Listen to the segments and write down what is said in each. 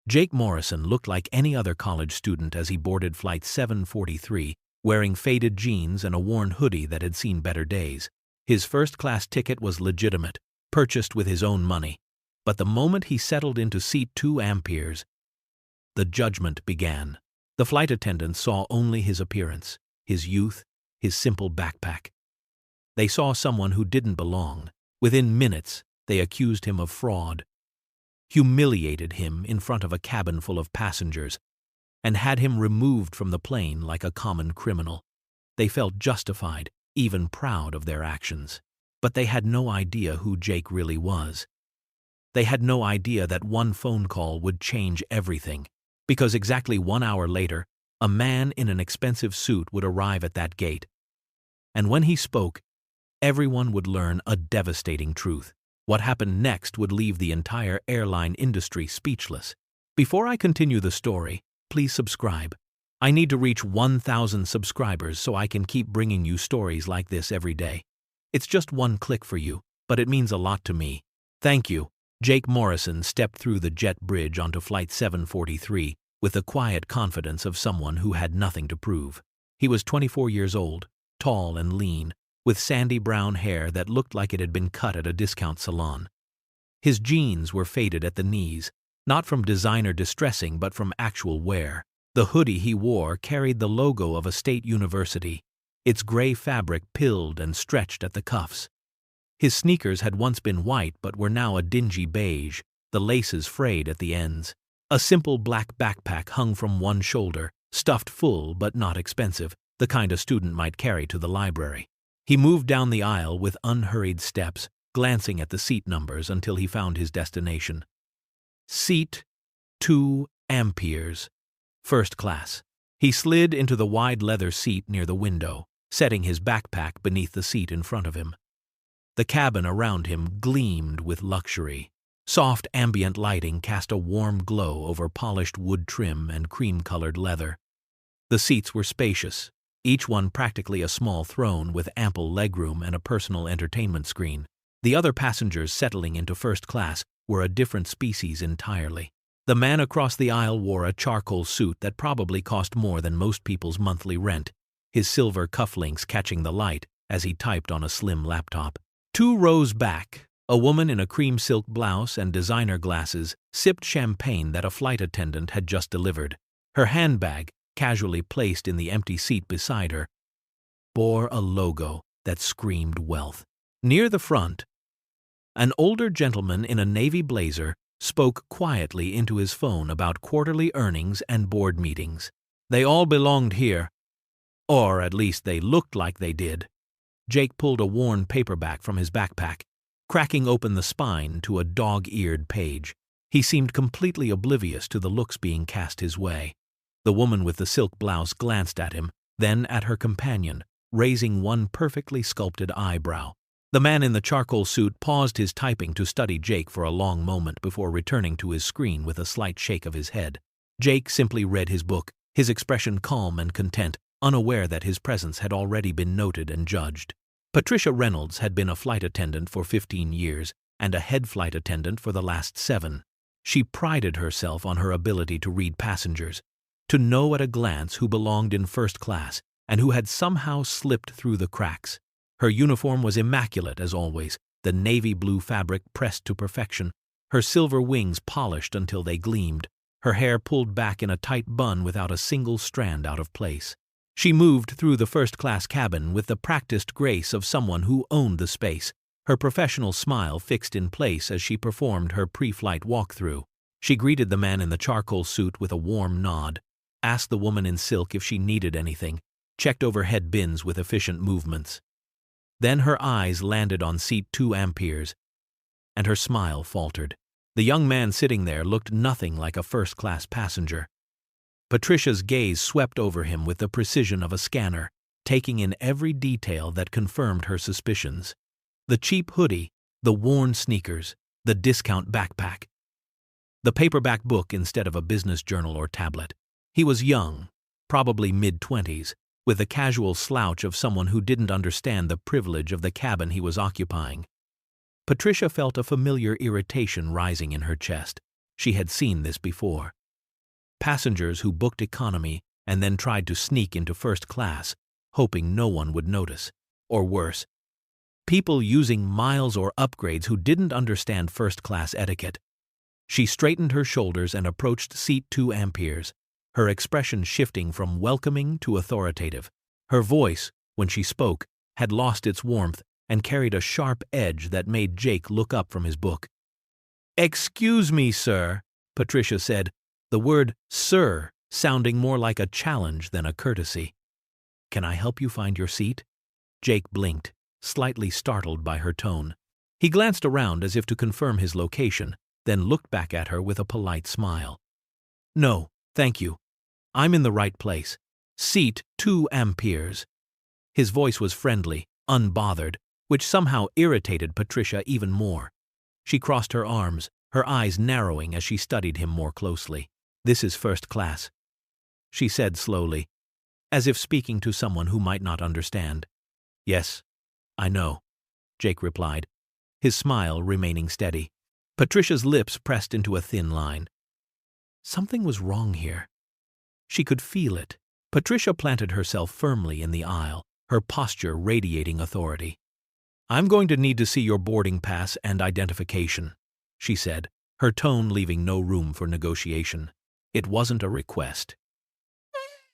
Jake Morrison looked like any other college student as he boarded Flight 743, wearing faded jeans and a worn hoodie that had seen better days. His first-class ticket was legitimate, purchased with his own money. But the moment he settled into seat 2 amperes, the judgment began. The flight attendants saw only his appearance, his youth, his simple backpack. They saw someone who didn't belong. Within minutes, they accused him of fraud, humiliated him in front of a cabin full of passengers, and had him removed from the plane like a common criminal. They felt justified, even proud of their actions. But they had no idea who Jake really was. They had no idea that one phone call would change everything, because exactly 1 hour later, a man in an expensive suit would arrive at that gate. And when he spoke, everyone would learn a devastating truth. What happened next would leave the entire airline industry speechless. Before I continue the story, please subscribe. I need to reach 1,000 subscribers so I can keep bringing you stories like this every day. It's just one click for you, but it means a lot to me. Thank you. Jake Morrison stepped through the jet bridge onto Flight 743 with the quiet confidence of someone who had nothing to prove. He was 24 years old, tall and lean, with sandy brown hair that looked like it had been cut at a discount salon. His jeans were faded at the knees, not from designer distressing but from actual wear. The hoodie he wore carried the logo of a state university, its gray fabric pilled and stretched at the cuffs. His sneakers had once been white but were now a dingy beige, the laces frayed at the ends. A simple black backpack hung from one shoulder, stuffed full but not expensive, the kind a student might carry to the library. He moved down the aisle with unhurried steps, glancing at the seat numbers until he found his destination. Seat 2 amperes, first class. He slid into the wide leather seat near the window, setting his backpack beneath the seat in front of him. The cabin around him gleamed with luxury. Soft ambient lighting cast a warm glow over polished wood trim and cream-colored leather. The seats were spacious, each one practically a small throne with ample legroom and a personal entertainment screen. The other passengers settling into first class were a different species entirely. The man across the aisle wore a charcoal suit that probably cost more than most people's monthly rent, his silver cufflinks catching the light as he typed on a slim laptop. 2 rows back, a woman in a cream silk blouse and designer glasses sipped champagne that a flight attendant had just delivered. Her handbag, casually placed in the empty seat beside her, bore a logo that screamed wealth. Near the front, an older gentleman in a navy blazer spoke quietly into his phone about quarterly earnings and board meetings. They all belonged here, or at least they looked like they did. Jake pulled a worn paperback from his backpack, cracking open the spine to a dog-eared page. He seemed completely oblivious to the looks being cast his way. The woman with the silk blouse glanced at him, then at her companion, raising one perfectly sculpted eyebrow. The man in the charcoal suit paused his typing to study Jake for a long moment before returning to his screen with a slight shake of his head. Jake simply read his book, his expression calm and content, unaware that his presence had already been noted and judged. Patricia Reynolds had been a flight attendant for 15 years and a head flight attendant for the last 7. She prided herself on her ability to read passengers, to know at a glance who belonged in first class and who had somehow slipped through the cracks. Her uniform was immaculate as always, the navy blue fabric pressed to perfection, her silver wings polished until they gleamed, her hair pulled back in a tight bun without a single strand out of place. She moved through the first-class cabin with the practiced grace of someone who owned the space, her professional smile fixed in place as she performed her pre-flight walkthrough. She greeted the man in the charcoal suit with a warm nod, asked the woman in silk if she needed anything, checked overhead bins with efficient movements. Then her eyes landed on seat 2 amperes, and her smile faltered. The young man sitting there looked nothing like a first-class passenger. Patricia's gaze swept over him with the precision of a scanner, taking in every detail that confirmed her suspicions. The cheap hoodie, the worn sneakers, the discount backpack, the paperback book instead of a business journal or tablet. He was young, probably mid-20s, with the casual slouch of someone who didn't understand the privilege of the cabin he was occupying. Patricia felt a familiar irritation rising in her chest. She had seen this before. Passengers who booked economy and then tried to sneak into first class, hoping no one would notice. Or worse, people using miles or upgrades who didn't understand first-class etiquette. She straightened her shoulders and approached seat 2 amperes, her expression shifting from welcoming to authoritative. Her voice, when she spoke, had lost its warmth and carried a sharp edge that made Jake look up from his book. "Excuse me, sir," Patricia said, the word "sir" sounding more like a challenge than a courtesy. "Can I help you find your seat?" Jake blinked, slightly startled by her tone. He glanced around as if to confirm his location, then looked back at her with a polite smile. "No, thank you. I'm in the right place. Seat 2 amperes." His voice was friendly, unbothered, which somehow irritated Patricia even more. She crossed her arms, her eyes narrowing as she studied him more closely. "This is first class," she said slowly, as if speaking to someone who might not understand. "Yes, I know," Jake replied, his smile remaining steady. Patricia's lips pressed into a thin line. Something was wrong here. She could feel it. Patricia planted herself firmly in the aisle, her posture radiating authority. "I'm going to need to see your boarding pass and identification," she said, her tone leaving no room for negotiation. It wasn't a request.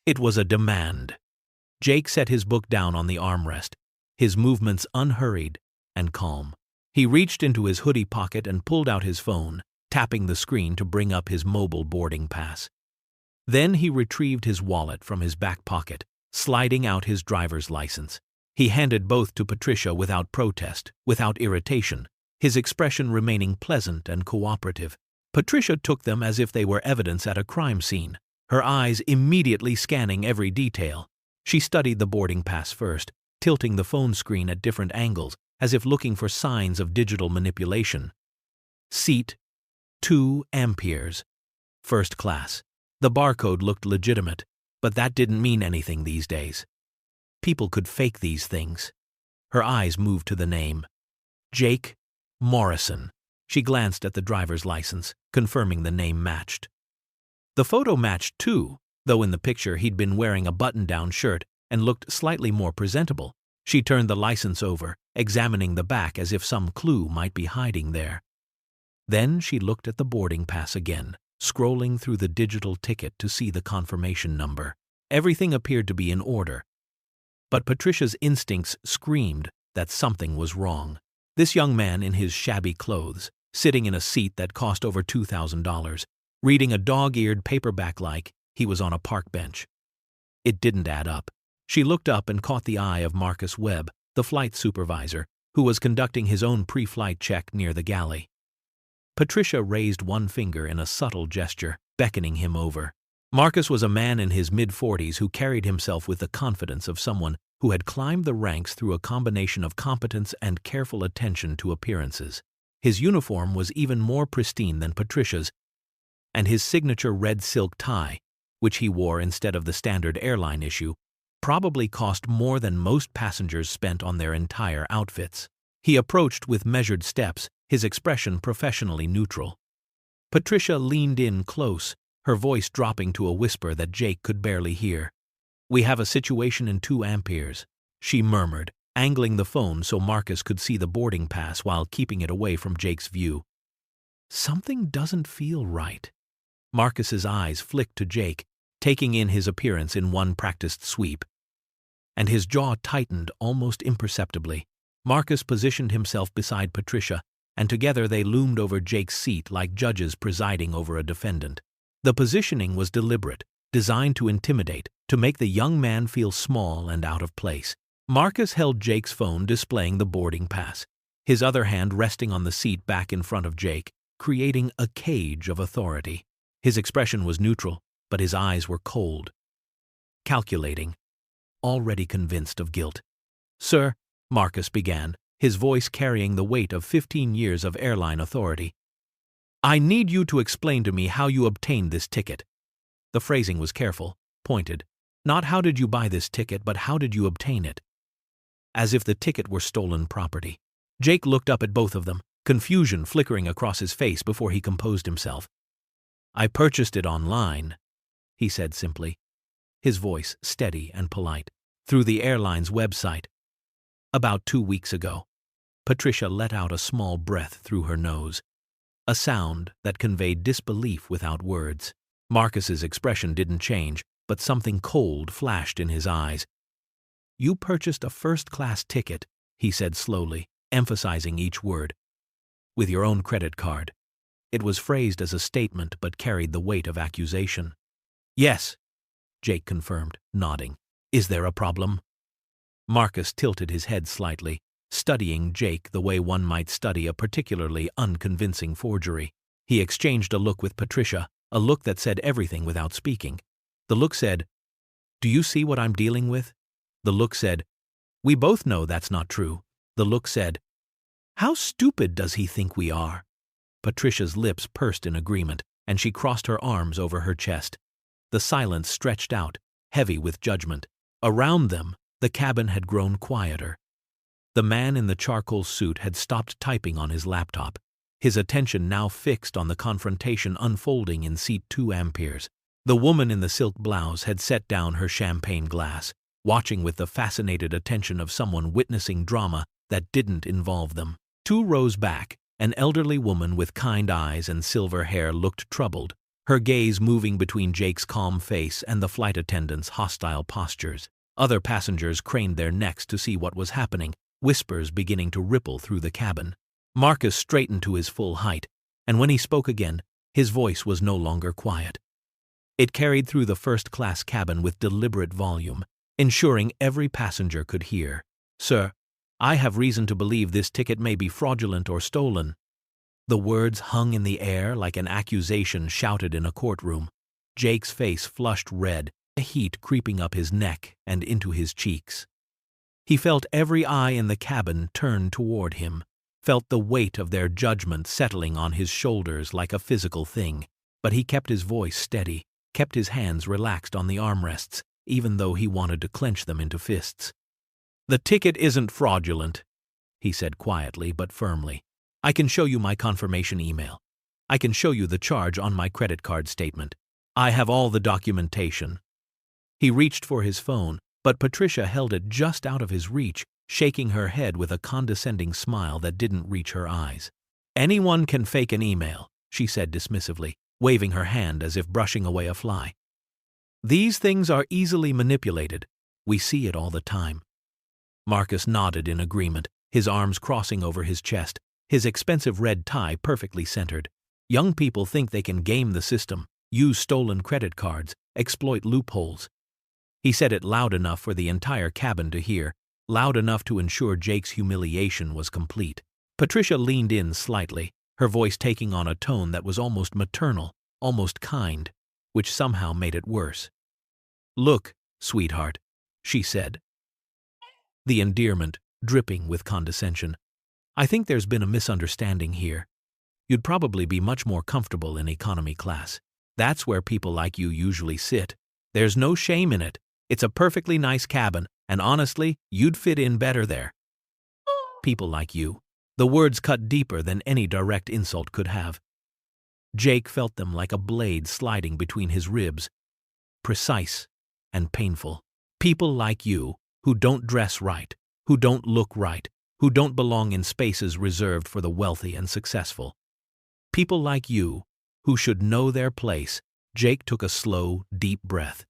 It was a demand. Jake set his book down on the armrest, his movements unhurried and calm. He reached into his hoodie pocket and pulled out his phone, tapping the screen to bring up his mobile boarding pass. Then he retrieved his wallet from his back pocket, sliding out his driver's license. He handed both to Patricia without protest, without irritation, his expression remaining pleasant and cooperative. Patricia took them as if they were evidence at a crime scene, her eyes immediately scanning every detail. She studied the boarding pass first, tilting the phone screen at different angles, as if looking for signs of digital manipulation. Seat 2 amperes. First class. The barcode looked legitimate, but that didn't mean anything these days. People could fake these things. Her eyes moved to the name. Jake Morrison. She glanced at the driver's license, confirming the name matched. The photo matched too, though in the picture he'd been wearing a button-down shirt and looked slightly more presentable. She turned the license over, examining the back as if some clue might be hiding there. Then she looked at the boarding pass again, scrolling through the digital ticket to see the confirmation number. Everything appeared to be in order. But Patricia's instincts screamed that something was wrong. This young man in his shabby clothes, sitting in a seat that cost over $2,000, reading a dog-eared paperback like he was on a park bench. It didn't add up. She looked up and caught the eye of Marcus Webb, the flight supervisor, who was conducting his own pre-flight check near the galley. Patricia raised one finger in a subtle gesture, beckoning him over. Marcus was a man in his mid-40s who carried himself with the confidence of someone who had climbed the ranks through a combination of competence and careful attention to appearances. His uniform was even more pristine than Patricia's, and his signature red silk tie, which he wore instead of the standard airline issue, probably cost more than most passengers spent on their entire outfits. He approached with measured steps, his expression professionally neutral. Patricia leaned in close, her voice dropping to a whisper that Jake could barely hear. "We have a situation in 2 amperes," she murmured, angling the phone so Marcus could see the boarding pass while keeping it away from Jake's view. "Something doesn't feel right." Marcus's eyes flicked to Jake, taking in his appearance in one practiced sweep. And his jaw tightened almost imperceptibly. Marcus positioned himself beside Patricia, and together they loomed over Jake's seat like judges presiding over a defendant. The positioning was deliberate, designed to intimidate, to make the young man feel small and out of place. Marcus held Jake's phone displaying the boarding pass, his other hand resting on the seat back in front of Jake, creating a cage of authority. His expression was neutral, but his eyes were cold, calculating, already convinced of guilt. "Sir," Marcus began, his voice carrying the weight of 15 years of airline authority, "I need you to explain to me how you obtained this ticket." The phrasing was careful, pointed. Not "how did you buy this ticket," but "how did you obtain it?" As if the ticket were stolen property. Jake looked up at both of them, confusion flickering across his face before he composed himself. I purchased it online, he said simply, his voice steady and polite. Through the airline's website. About 2 weeks ago. Patricia let out a small breath through her nose, a sound that conveyed disbelief without words. Marcus's expression didn't change, but something cold flashed in his eyes. You purchased a first-class ticket, he said slowly, emphasizing each word. With your own credit card. It was phrased as a statement but carried the weight of accusation. Yes, Jake confirmed, nodding. Is there a problem? Marcus tilted his head slightly, studying Jake the way one might study a particularly unconvincing forgery. He exchanged a look with Patricia, a look that said everything without speaking. The look said, "Do you see what I'm dealing with?" The look said, "We both know that's not true." The look said, "How stupid does he think we are?" Patricia's lips pursed in agreement, and she crossed her arms over her chest. The silence stretched out, heavy with judgment. Around them, the cabin had grown quieter. The man in the charcoal suit had stopped typing on his laptop, his attention now fixed on the confrontation unfolding in seat 2 amperes. The woman in the silk blouse had set down her champagne glass, watching with the fascinated attention of someone witnessing drama that didn't involve them. 2 rows back, an elderly woman with kind eyes and silver hair looked troubled, her gaze moving between Jake's calm face and the flight attendant's hostile postures. Other passengers craned their necks to see what was happening, whispers beginning to ripple through the cabin. Marcus straightened to his full height, and when he spoke again, his voice was no longer quiet. It carried through the first-class cabin with deliberate volume, ensuring every passenger could hear. "Sir, I have reason to believe this ticket may be fraudulent or stolen." The words hung in the air like an accusation shouted in a courtroom. Jake's face flushed red, the heat creeping up his neck and into his cheeks. He felt every eye in the cabin turn toward him, felt the weight of their judgment settling on his shoulders like a physical thing, but he kept his voice steady, kept his hands relaxed on the armrests, even though he wanted to clench them into fists. "The ticket isn't fraudulent," he said quietly but firmly. "I can show you my confirmation email. I can show you the charge on my credit card statement. I have all the documentation." He reached for his phone, but Patricia held it just out of his reach, shaking her head with a condescending smile that didn't reach her eyes. "Anyone can fake an email," she said dismissively, waving her hand as if brushing away a fly. "These things are easily manipulated. We see it all the time." Marcus nodded in agreement, his arms crossing over his chest, his expensive red tie perfectly centered. Young people think they can game the system, use stolen credit cards, exploit loopholes. He said it loud enough for the entire cabin to hear, loud enough to ensure Jake's humiliation was complete. Patricia leaned in slightly, her voice taking on a tone that was almost maternal, almost kind, which somehow made it worse. "Look, sweetheart," she said, the endearment dripping with condescension. "I think there's been a misunderstanding here. You'd probably be much more comfortable in economy class. That's where people like you usually sit. There's no shame in it. It's a perfectly nice cabin, and honestly, you'd fit in better there. People like you." The words cut deeper than any direct insult could have. Jake felt them like a blade sliding between his ribs, precise and painful. People like you, who don't dress right, who don't look right, who don't belong in spaces reserved for the wealthy and successful. People like you, who should know their place. Jake took a slow, deep breath,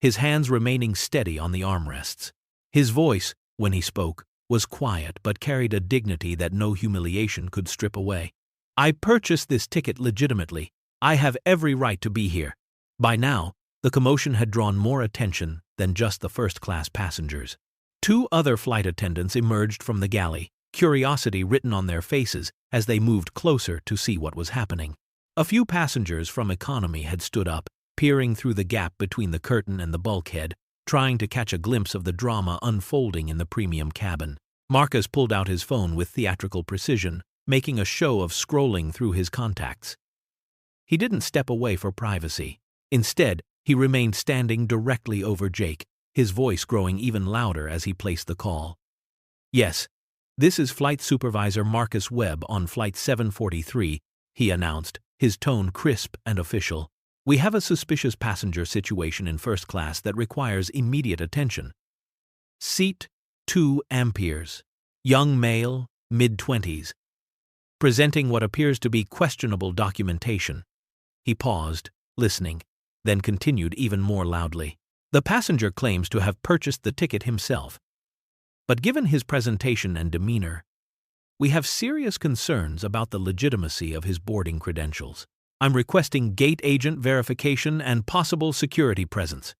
his hands remaining steady on the armrests. His voice, when he spoke, was quiet but carried a dignity that no humiliation could strip away. "I purchased this ticket legitimately. I have every right to be here." By now, the commotion had drawn more attention than just the first-class passengers. 2 other flight attendants emerged from the galley, curiosity written on their faces as they moved closer to see what was happening. A few passengers from economy had stood up, peering through the gap between the curtain and the bulkhead, trying to catch a glimpse of the drama unfolding in the premium cabin. Marcus pulled out his phone with theatrical precision, making a show of scrolling through his contacts. He didn't step away for privacy. Instead, he remained standing directly over Jake, his voice growing even louder as he placed the call. "Yes, this is Flight Supervisor Marcus Webb on Flight 743, he announced, his tone crisp and official. "We have a suspicious passenger situation in first class that requires immediate attention. Seat 2 amperes. Young male, mid-20s. Presenting what appears to be questionable documentation." He paused, listening, then continued even more loudly. "The passenger claims to have purchased the ticket himself. But given his presentation and demeanor, we have serious concerns about the legitimacy of his boarding credentials. I'm requesting gate agent verification and possible security presence."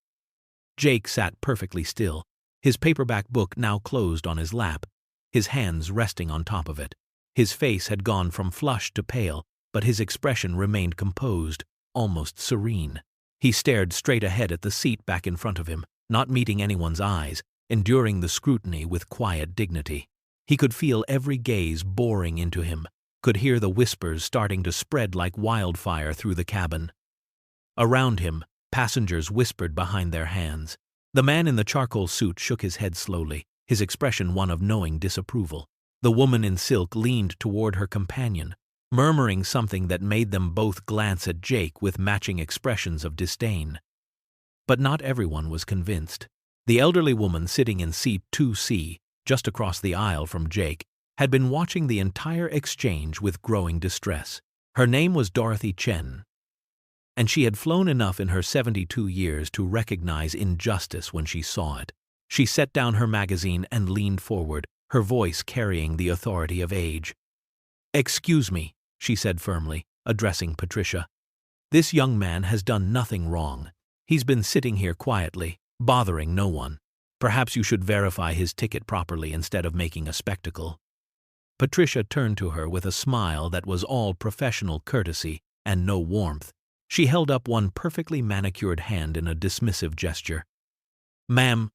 Jake sat perfectly still, his paperback book now closed on his lap, his hands resting on top of it. His face had gone from flushed to pale, but his expression remained composed, almost serene. He stared straight ahead at the seat back in front of him, not meeting anyone's eyes, enduring the scrutiny with quiet dignity. He could feel every gaze boring into him, could hear the whispers starting to spread like wildfire through the cabin. Around him, passengers whispered behind their hands. The man in the charcoal suit shook his head slowly, his expression one of knowing disapproval. The woman in silk leaned toward her companion, murmuring something that made them both glance at Jake with matching expressions of disdain. But not everyone was convinced. The elderly woman sitting in seat 2C, just across the aisle from Jake, had been watching the entire exchange with growing distress. Her name was Dorothy Chen, and she had flown enough in her 72 years to recognize injustice when she saw it. She set down her magazine and leaned forward, her voice carrying the authority of age. "Excuse me," she said firmly, addressing Patricia. "This young man has done nothing wrong. He's been sitting here quietly, bothering no one. Perhaps you should verify his ticket properly instead of making a spectacle." Patricia turned to her with a smile that was all professional courtesy and no warmth. She held up one perfectly manicured hand in a dismissive gesture. "Ma'am,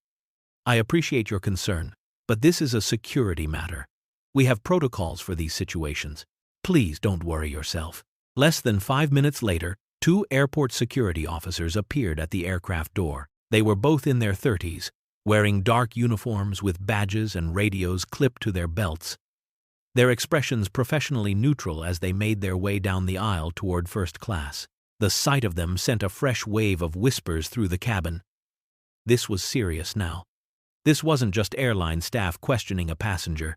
I appreciate your concern, but this is a security matter. We have protocols for these situations. Please don't worry yourself." Less than 5 minutes later, 2 airport security officers appeared at the aircraft door. They were both in their 30s, wearing dark uniforms with badges and radios clipped to their belts, their expressions professionally neutral as they made their way down the aisle toward first class. The sight of them sent a fresh wave of whispers through the cabin. This was serious now. This wasn't just airline staff questioning a passenger.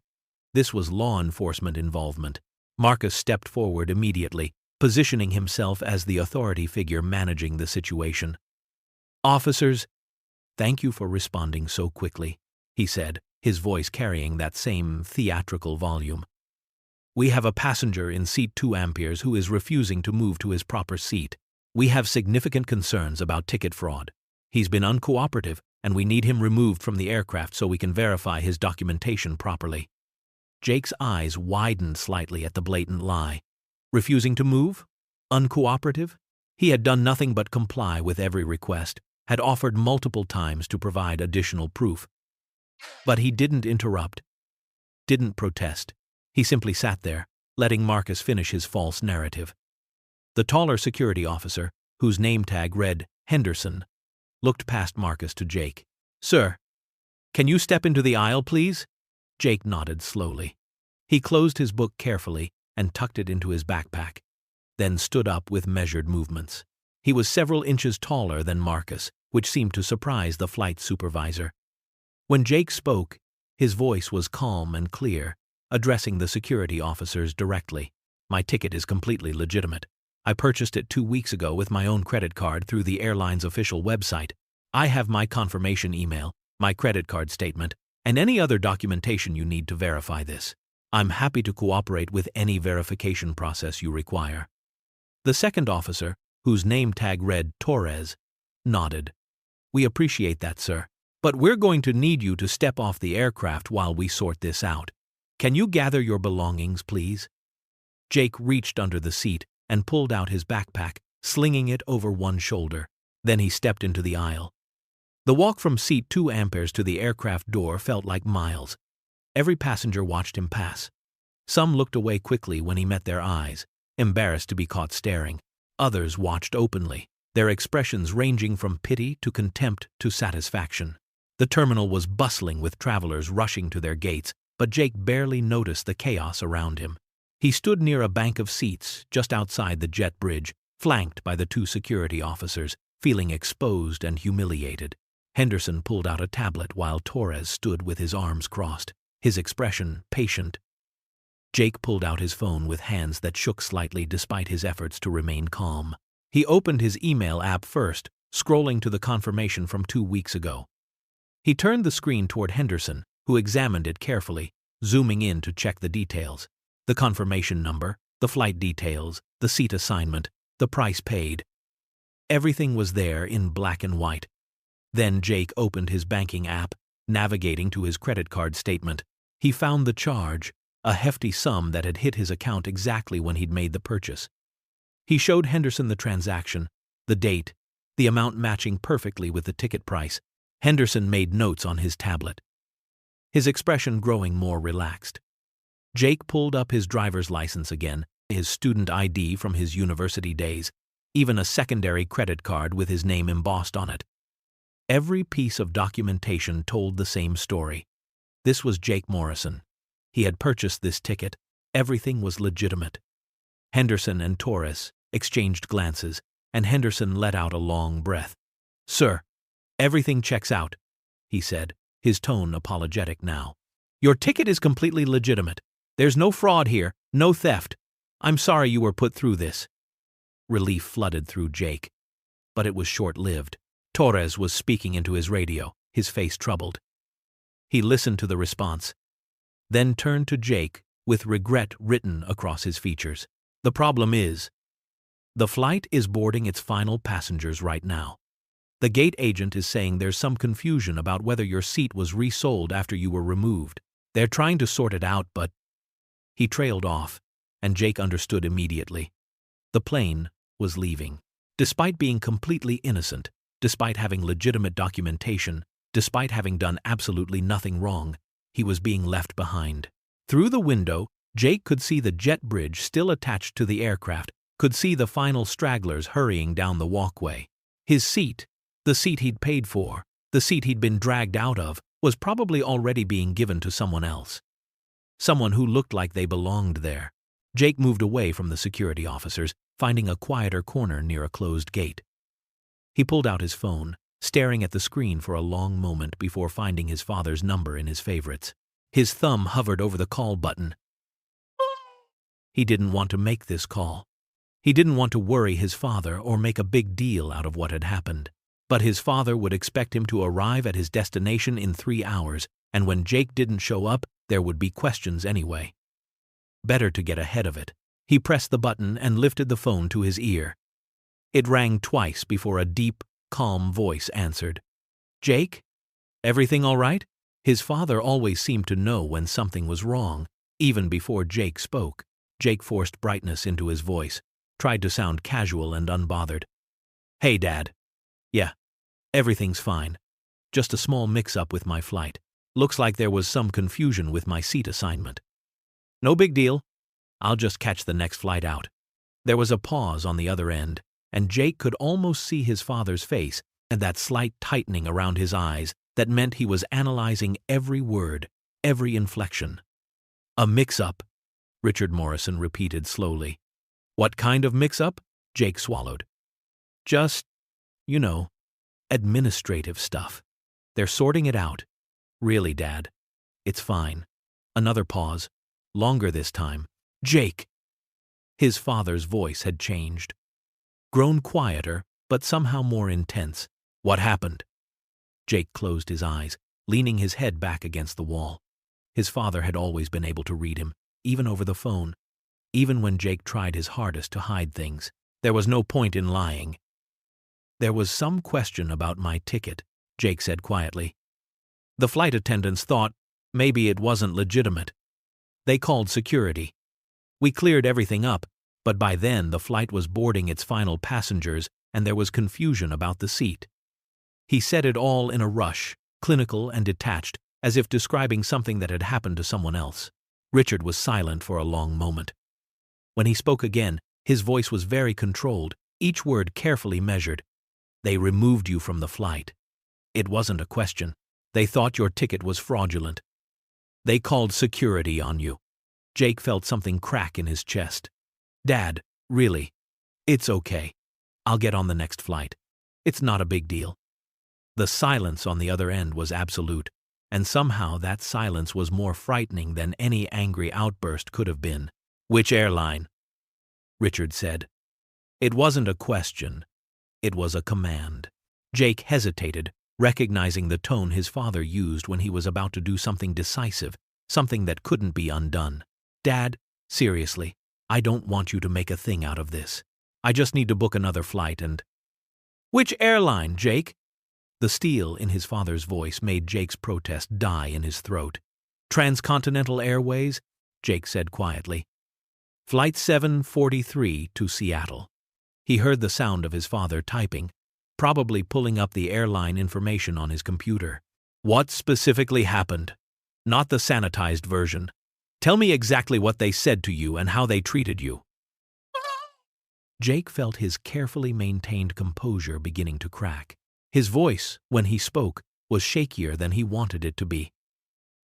This was law enforcement involvement. Marcus stepped forward immediately, positioning himself as the authority figure managing the situation. "Officers, thank you for responding so quickly," he said, his voice carrying that same theatrical volume. "We have a passenger in seat 2 amperes who is refusing to move to his proper seat. We have significant concerns about ticket fraud. He's been uncooperative, and we need him removed from the aircraft so we can verify his documentation properly." Jake's eyes widened slightly at the blatant lie. Refusing to move? Uncooperative? He had done nothing but comply with every request, had offered multiple times to provide additional proof. But he didn't interrupt, didn't protest. He simply sat there, letting Marcus finish his false narrative. The taller security officer, whose name tag read Henderson, looked past Marcus to Jake. "Sir, can you step into the aisle, please?" Jake nodded slowly. He closed his book carefully and tucked it into his backpack, then stood up with measured movements. He was several inches taller than Marcus, which seemed to surprise the flight supervisor. When Jake spoke, his voice was calm and clear, addressing the security officers directly. "My ticket is completely legitimate. I purchased it 2 weeks ago with my own credit card through the airline's official website. I have my confirmation email, my credit card statement, and any other documentation you need to verify this. I'm happy to cooperate with any verification process you require." The second officer, whose name tag read Torres, nodded. "We appreciate that, sir. But we're going to need you to step off the aircraft while we sort this out. Can you gather your belongings, please?" Jake reached under the seat and pulled out his backpack, slinging it over one shoulder. Then he stepped into the aisle. The walk from seat 2 amperes to the aircraft door felt like miles. Every passenger watched him pass. Some looked away quickly when he met their eyes, embarrassed to be caught staring. Others watched openly, their expressions ranging from pity to contempt to satisfaction. The terminal was bustling with travelers rushing to their gates, but Jake barely noticed the chaos around him. He stood near a bank of seats just outside the jet bridge, flanked by the two security officers, feeling exposed and humiliated. Henderson pulled out a tablet while Torres stood with his arms crossed, his expression patient. Jake pulled out his phone with hands that shook slightly despite his efforts to remain calm. He opened his email app first, scrolling to the confirmation from 2 weeks ago. He turned the screen toward Henderson, who examined it carefully, zooming in to check the details. The confirmation number, the flight details, the seat assignment, the price paid. Everything was there in black and white. Then Jake opened his banking app, navigating to his credit card statement. He found the charge, a hefty sum that had hit his account exactly when he'd made the purchase. He showed Henderson the transaction, the date, the amount matching perfectly with the ticket price. Henderson made notes on his tablet, his expression growing more relaxed. Jake pulled up his driver's license again, his student ID from his university days, even a secondary credit card with his name embossed on it. Every piece of documentation told the same story. This was Jake Morrison. He had purchased this ticket. Everything was legitimate. Henderson and Torres exchanged glances, and Henderson let out a long breath. "Sir, everything checks out," he said, his tone apologetic now. "Your ticket is completely legitimate. There's no fraud here, no theft. I'm sorry you were put through this." Relief flooded through Jake. But it was short-lived. Torres was speaking into his radio, his face troubled. He listened to the response, then turned to Jake with regret written across his features. "The problem is, the flight is boarding its final passengers right now. The gate agent is saying there's some confusion about whether your seat was resold after you were removed. They're trying to sort it out, but—" He trailed off, and Jake understood immediately. The plane was leaving. Despite being completely innocent, despite having legitimate documentation, despite having done absolutely nothing wrong, he was being left behind. Through the window, Jake could see the jet bridge still attached to the aircraft, could see the final stragglers hurrying down the walkway. His seat, the seat he'd paid for, the seat he'd been dragged out of, was probably already being given to someone else. Someone who looked like they belonged there. Jake moved away from the security officers, finding a quieter corner near a closed gate. He pulled out his phone, staring at the screen for a long moment before finding his father's number in his favorites. His thumb hovered over the call button. He didn't want to make this call. He didn't want to worry his father or make a big deal out of what had happened. But his father would expect him to arrive at his destination in 3 hours, and when Jake didn't show up, there would be questions anyway. Better to get ahead of it. He pressed the button and lifted the phone to his ear. It rang twice before a deep, calm voice answered. "Jake? Everything all right?" His father always seemed to know when something was wrong, even before Jake spoke. Jake forced brightness into his voice, tried to sound casual and unbothered. "Hey, Dad. Yeah, everything's fine. Just a small mix-up with my flight. Looks like there was some confusion with my seat assignment. No big deal. I'll just catch the next flight out." There was a pause on the other end, and Jake could almost see his father's face and that slight tightening around his eyes that meant he was analyzing every word, every inflection. "A mix-up," Richard Morrison repeated slowly. "What kind of mix-up?" Jake swallowed. "Just, administrative stuff. They're sorting it out. Really, Dad. It's fine." Another pause, longer this time. "Jake!" His father's voice had changed. Grown quieter, but somehow more intense. "What happened?" Jake closed his eyes, leaning his head back against the wall. His father had always been able to read him, even over the phone. Even when Jake tried his hardest to hide things, there was no point in lying. "There was some question about my ticket," Jake said quietly. "The flight attendants thought maybe it wasn't legitimate. They called security. We cleared everything up, but by then the flight was boarding its final passengers and there was confusion about the seat." He said it all in a rush, clinical and detached, as if describing something that had happened to someone else. Richard was silent for a long moment. When he spoke again, his voice was very controlled, each word carefully measured. "They removed you from the flight. It wasn't a question. They thought your ticket was fraudulent. They called security on you. Jake felt something crack in his chest. "Dad, really? It's okay. I'll get on the next flight. It's not a big deal." The silence on the other end was absolute, and somehow that silence was more frightening than any angry outburst could have been. "Which airline?" Richard said. It wasn't a question. It was a command. Jake hesitated, recognizing the tone his father used when he was about to do something decisive, something that couldn't be undone. "Dad, seriously, I don't want you to make a thing out of this. I just need to book another flight and—" "Which airline, Jake?" The steel in his father's voice made Jake's protest die in his throat. "Transcontinental Airways," Jake said quietly. "Flight 743 to Seattle." He heard the sound of his father typing, probably pulling up the airline information on his computer. "What specifically happened? Not the sanitized version. Tell me exactly what they said to you and how they treated you." Jake felt his carefully maintained composure beginning to crack. His voice, when he spoke, was shakier than he wanted it to be.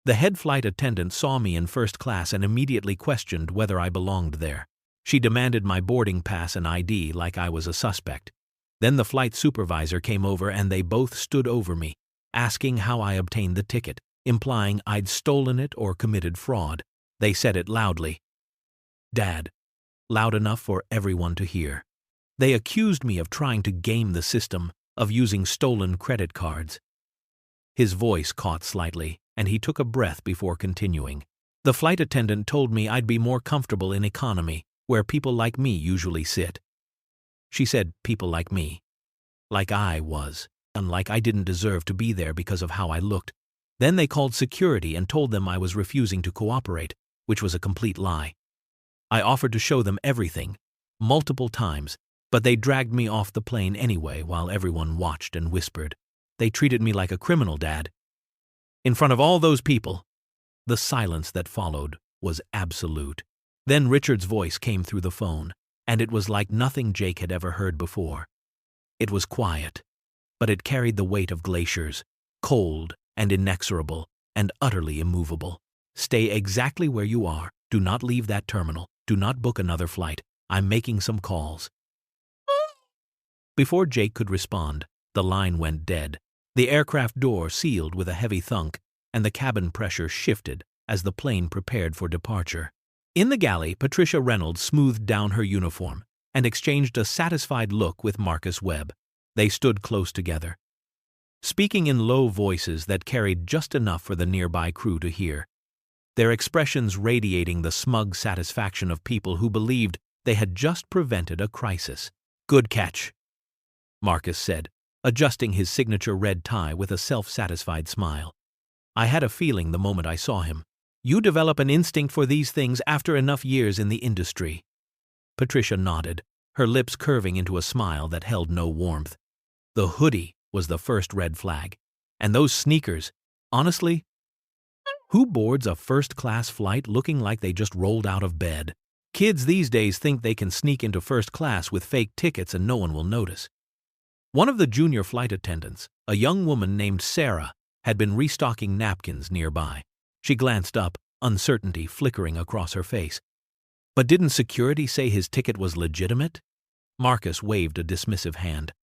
"The head flight attendant saw me in first class and immediately questioned whether I belonged there. She demanded my boarding pass and ID like I was a suspect. Then the flight supervisor came over and they both stood over me, asking how I obtained the ticket, implying I'd stolen it or committed fraud. They said it loudly. Dad, loud enough for everyone to hear. They accused me of trying to game the system, of using stolen credit cards." His voice caught slightly, and he took a breath before continuing. "The flight attendant told me I'd be more comfortable in economy, where people like me usually sit." She said people like me. Like I was, and like I didn't deserve to be there because of how I looked. Then they called security and told them I was refusing to cooperate, which was a complete lie. I offered to show them everything, multiple times, but they dragged me off the plane anyway while everyone watched and whispered. They treated me like a criminal, Dad. In front of all those people. The silence that followed was absolute. Then Richard's voice came through the phone, and it was like nothing Jake had ever heard before. It was quiet, but it carried the weight of glaciers, cold and inexorable and utterly immovable. "Stay exactly where you are. Do not leave that terminal. Do not book another flight. I'm making some calls." Before Jake could respond, the line went dead. The aircraft door sealed with a heavy thunk, and the cabin pressure shifted as the plane prepared for departure. In the galley, Patricia Reynolds smoothed down her uniform and exchanged a satisfied look with Marcus Webb. They stood close together, speaking in low voices that carried just enough for the nearby crew to hear, their expressions radiating the smug satisfaction of people who believed they had just prevented a crisis. "Good catch," Marcus said, adjusting his signature red tie with a self-satisfied smile. "I had a feeling the moment I saw him. You develop an instinct for these things after enough years in the industry." Patricia nodded, her lips curving into a smile that held no warmth. The hoodie was the first red flag. And those sneakers, honestly, who boards a first-class flight looking like they just rolled out of bed? Kids these days think they can sneak into first class with fake tickets and no one will notice. One of the junior flight attendants, a young woman named Sarah, had been restocking napkins nearby. She glanced up, uncertainty flickering across her face. "But didn't security say his ticket was legitimate?" Marcus waved a dismissive hand.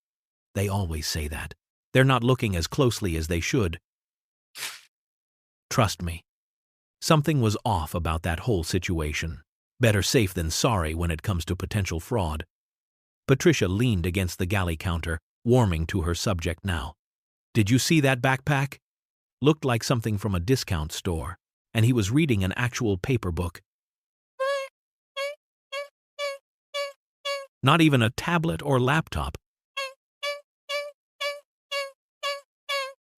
"They always say that. They're not looking as closely as they should. Trust me. Something was off about that whole situation. Better safe than sorry when it comes to potential fraud." Patricia leaned against the galley counter, warming to her subject now. "Did you see that backpack? Looked like something from a discount store, and he was reading an actual paper book. Not even a tablet or laptop.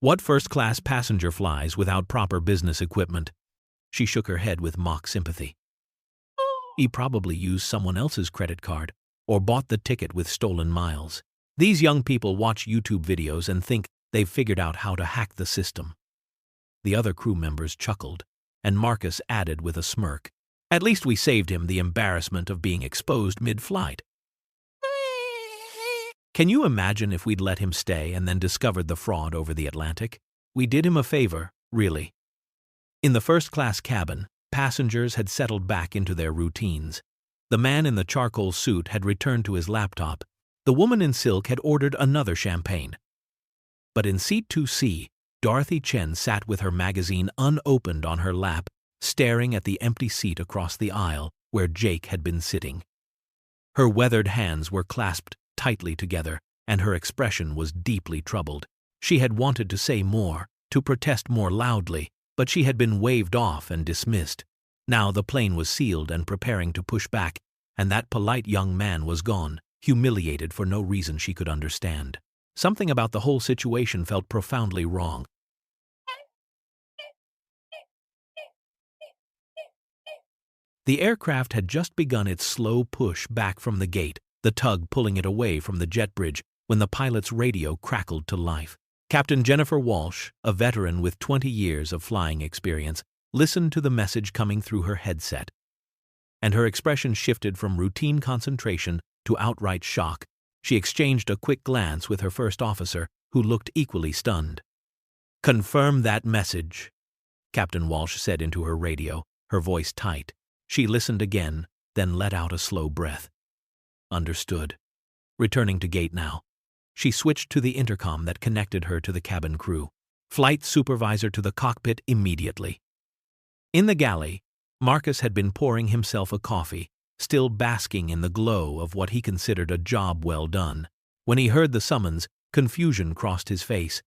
What first-class passenger flies without proper business equipment?" She shook her head with mock sympathy. "He probably used someone else's credit card or bought the ticket with stolen miles. These young people watch YouTube videos and think they've figured out how to hack the system." The other crew members chuckled, and Marcus added with a smirk, "At least we saved him the embarrassment of being exposed mid-flight. Can you imagine if we'd let him stay and then discovered the fraud over the Atlantic? We did him a favor, really." In the first-class cabin, passengers had settled back into their routines. The man in the charcoal suit had returned to his laptop. The woman in silk had ordered another champagne. But in seat 2C, Dorothy Chen sat with her magazine unopened on her lap, staring at the empty seat across the aisle where Jake had been sitting. Her weathered hands were clasped tightly together, and her expression was deeply troubled. She had wanted to say more, to protest more loudly, but she had been waved off and dismissed. Now the plane was sealed and preparing to push back, and that polite young man was gone, humiliated for no reason she could understand. Something about the whole situation felt profoundly wrong. The aircraft had just begun its slow push back from the gate, the tug pulling it away from the jet bridge, when the pilot's radio crackled to life. Captain Jennifer Walsh, a veteran with 20 years of flying experience, listened to the message coming through her headset, and her expression shifted from routine concentration to outright shock. She exchanged a quick glance with her first officer, who looked equally stunned. "Confirm that message," Captain Walsh said into her radio, her voice tight. She listened again, then let out a slow breath. "Understood." Returning to gate now, she switched to the intercom that connected her to the cabin crew. "Flight supervisor to the cockpit immediately." In the galley, Marcus had been pouring himself a coffee, still basking in the glow of what he considered a job well done. When he heard the summons, confusion crossed his face.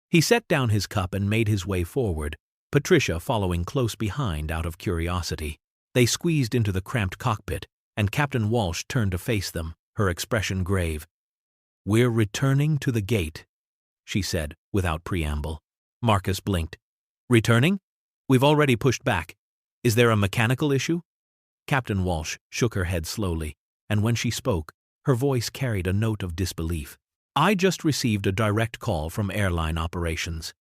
He set down his cup and made his way forward, Patricia following close behind out of curiosity. They squeezed into the cramped cockpit, and Captain Walsh turned to face them, her expression grave. "We're returning to the gate," she said, without preamble. Marcus blinked. "Returning? We've already pushed back. Is there a mechanical issue?" Captain Walsh shook her head slowly, and when she spoke, her voice carried a note of disbelief. "I just received a direct call from AIRLINE operations.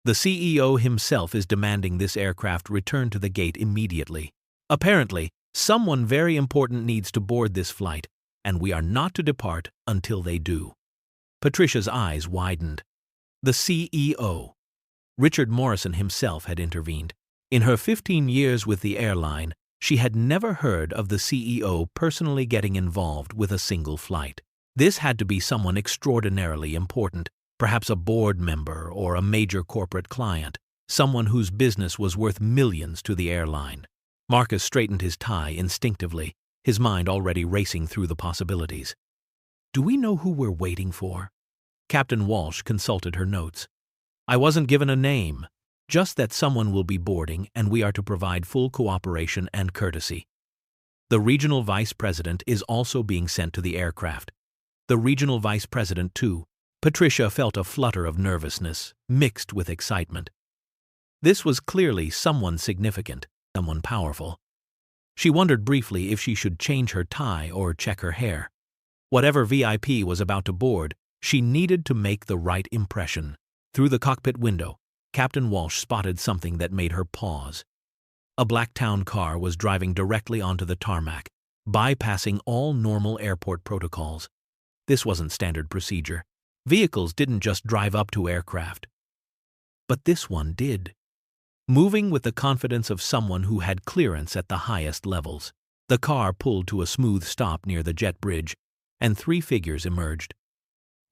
The CEO himself is demanding this aircraft return to the gate immediately. Apparently, someone very important needs to board this flight, and we are not to depart until they do." Patricia's eyes widened. The CEO. Richard Morrison himself had intervened. In her 15 years with the airline, she had never heard of the CEO personally getting involved with a single flight. This had to be someone extraordinarily important, perhaps a board member or a major corporate client, someone whose business was worth millions to the airline. Marcus straightened his tie instinctively, his mind already racing through the possibilities. "Do we know who we're waiting for?" Captain Walsh consulted her notes. "I wasn't given a name, just that someone will be boarding and we are to provide full cooperation and courtesy. The regional vice president is also being sent to the aircraft." The regional vice president, too. Patricia felt a flutter of nervousness, mixed with excitement. This was clearly someone significant, someone powerful. She wondered briefly if she should change her tie or check her hair. Whatever VIP was about to board, she needed to make the right impression. Through the cockpit window, Captain Walsh spotted something that made her pause. A black town car was driving directly onto the tarmac, bypassing all normal airport protocols. This wasn't standard procedure. Vehicles didn't just drive up to aircraft. But this one did. Moving with the confidence of someone who had clearance at the highest levels. The car pulled to a smooth stop near the jet bridge, and 3 figures emerged.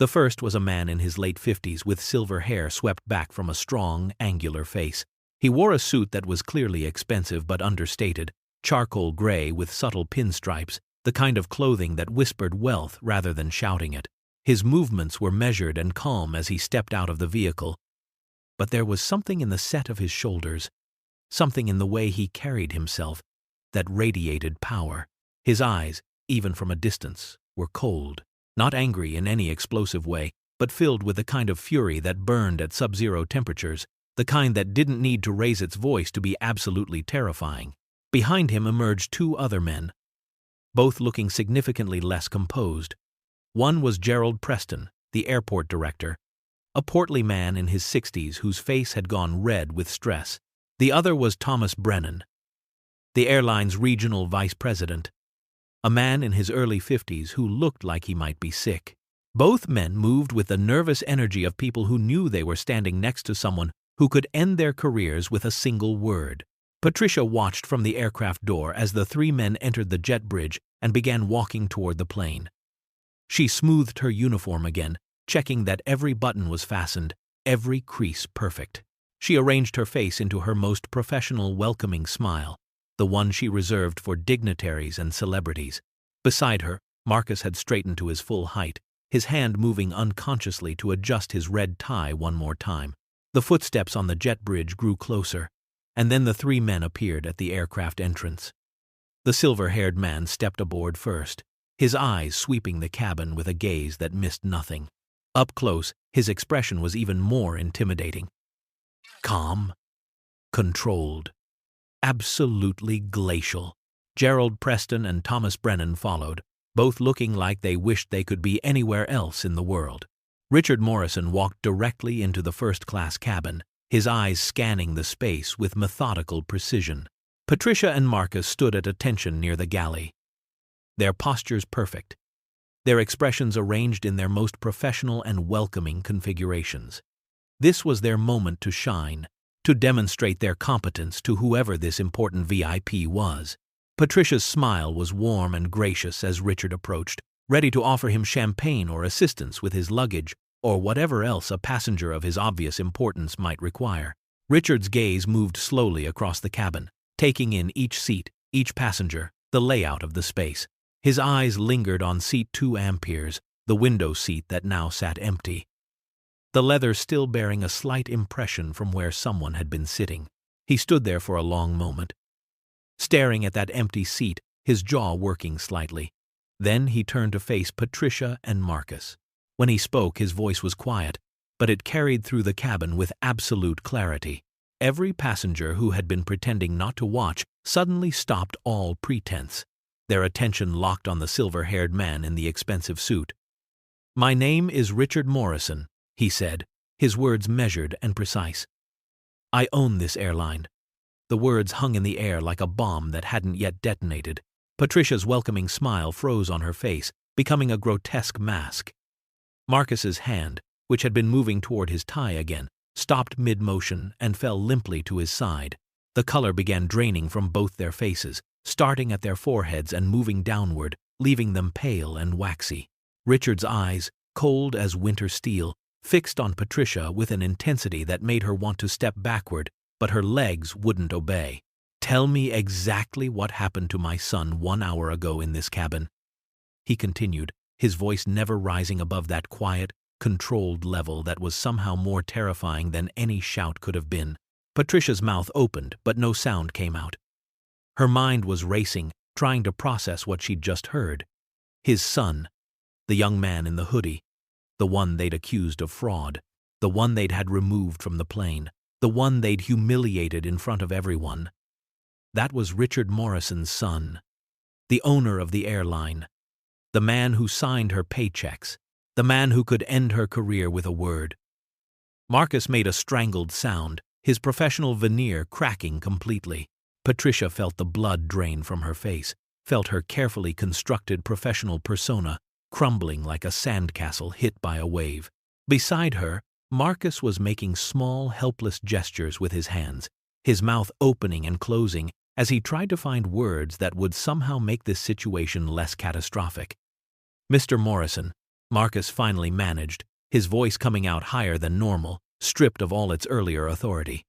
The first was a man in his late 50s with silver hair swept back from a strong, angular face. He wore a suit that was clearly expensive but understated, charcoal gray with subtle pinstripes, the kind of clothing that whispered wealth rather than shouting it. His movements were measured and calm as he stepped out of the vehicle. But there was something in the set of his shoulders, something in the way he carried himself, that radiated power. His eyes, even from a distance, were cold, not angry in any explosive way, but filled with the kind of fury that burned at sub-zero temperatures, the kind that didn't need to raise its voice to be absolutely terrifying. Behind him emerged 2 other men, both looking significantly less composed. One was Gerald Preston, the airport director, a portly man in his 60s whose face had gone red with stress. The other was Thomas Brennan, the airline's regional vice president, a man in his early 50s who looked like he might be sick. Both men moved with the nervous energy of people who knew they were standing next to someone who could end their careers with a single word. Patricia watched from the aircraft door as the three men entered the jet bridge and began walking toward the plane. She smoothed her uniform again, checking that every button was fastened, every crease perfect. She arranged her face into her most professional, welcoming smile, the one she reserved for dignitaries and celebrities. Beside her, Marcus had straightened to his full height, his hand moving unconsciously to adjust his red tie one more time. The footsteps on the jet bridge grew closer, and then the three men appeared at the aircraft entrance. The silver-haired man stepped aboard first, his eyes sweeping the cabin with a gaze that missed nothing. Up close, his expression was even more intimidating. Calm, controlled, absolutely glacial. Gerald Preston and Thomas Brennan followed, both looking like they wished they could be anywhere else in the world. Richard Morrison walked directly into the first-class cabin, his eyes scanning the space with methodical precision. Patricia and Marcus stood at attention near the galley, their postures perfect, their expressions arranged in their most professional and welcoming configurations. This was their moment to shine, to demonstrate their competence to whoever this important VIP was. Patricia's smile was warm and gracious as Richard approached, ready to offer him champagne or assistance with his luggage, or whatever else a passenger of his obvious importance might require. Richard's gaze moved slowly across the cabin, taking in each seat, each passenger, the layout of the space. His eyes lingered on seat 2 Amperes, the window seat that now sat empty, the leather still bearing a slight impression from where someone had been sitting. He stood there for a long moment, staring at that empty seat, his jaw working slightly. Then he turned to face Patricia and Marcus. When he spoke, his voice was quiet, but it carried through the cabin with absolute clarity. Every passenger who had been pretending not to watch suddenly stopped all pretense, their attention locked on the silver-haired man in the expensive suit. "My name is Richard Morrison," he said, his words measured and precise. "I own this airline." The words hung in the air like a bomb that hadn't yet detonated. Patricia's welcoming smile froze on her face, becoming a grotesque mask. Marcus's hand, which had been moving toward his tie again, stopped mid-motion and fell limply to his side. The color began draining from both their faces, starting at their foreheads and moving downward, leaving them pale and waxy. Richard's eyes, cold as winter steel, fixed on Patricia with an intensity that made her want to step backward, but her legs wouldn't obey. "Tell me exactly what happened to my son 1 hour ago in this cabin," he continued, his voice never rising above that quiet, controlled level that was somehow more terrifying than any shout could have been. Patricia's mouth opened, but no sound came out. Her mind was racing, trying to process what she'd just heard. His son, the young man in the hoodie, the one they'd accused of fraud, the one they'd had removed from the plane, the one they'd humiliated in front of everyone. That was Richard Morrison's son, the owner of the airline, the man who signed her paychecks, the man who could end her career with a word. Marcus made a strangled sound, his professional veneer cracking completely. Patricia felt the blood drain from her face, felt her carefully constructed professional persona crumbling like a sandcastle hit by a wave. Beside her, Marcus was making small, helpless gestures with his hands, his mouth opening and closing as he tried to find words that would somehow make this situation less catastrophic. "Mr. Morrison," Marcus finally managed, his voice coming out higher than normal, stripped of all its earlier authority.